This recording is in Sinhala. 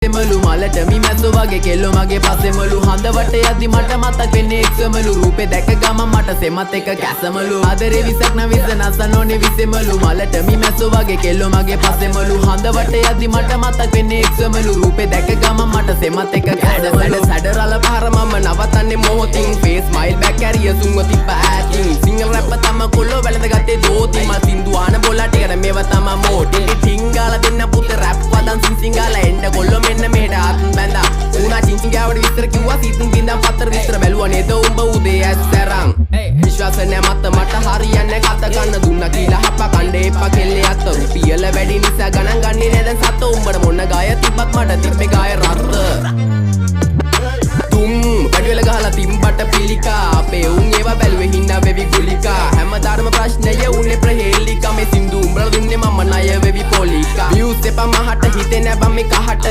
විසෙමලු මලට මිමැස්සෝ වගේ කෙල්ලෝ මගේ පස්සෙමලු හඳ වටේ යද්දි මට මතක් වෙන්නේ එක්සමලු රූපේ දැක ගමන් මට සෙමත් එක කැසමලු ආදරේ විසක් නවිස නසනෝනේ විසෙමලු මලට මිමැස්සෝ වගේ කෙල්ලෝ මගේ පස්සෙමලු හඳ වටේ යද්දි මට මතක් වෙන්නේ එක්සමලු රූපේ දැක ගමන් මට සෙමත් එක කැසමලු සැඩරල පහර මම නවතන්නේ මොහොතින් ෆේස් ස්මයිල් බැක් කැරිය සුන්ව තිබ්බ ඇතින් සිංගල් රැප් තම කොල්ලෝ වැළඳ ගත්තේ දෝති මල් සින්දු ආන බොලා ටිකට මේව තම මෝටි ටිංගාල දෙන්න පුත රැප් වදන් සිංගාල එන්න කොල්ලෝ මෙන්න මෙහෙට ආත්ම බැඳා උනා චිංචිංගාවට විස්තර කිව්වා සීතුන් බින්දම් පතර විස්තර බැලුවා නේද උඹ උදේ ඇස්තරන් විශ්වාස නැ මට හරියන්නේ කත ගන්න දුන්නා කියලා හප්ප කණ්ඩේ එපා කෙල්ලේ අත රුපියල වැඩි නිසා ගණන් ගන්නේ නේද සත උඹට මොන ගාය තිබ්බත් මට තිබ්බේ ගාය රත්ත පඩිවල ගහලා තිම්බට පිළිකා අපේ උන් ඒවා බැලුවේ හින්නා වෙවි ගුලිකා හැමදාම ප්‍රශ්නය උන්නේ ප්‍රහේලිකා මේ සින්දු උඹලා දුන්නේ මම ණය වෙවි පොලිකා views එපා මහට හිතේ නැබම් මේ කහට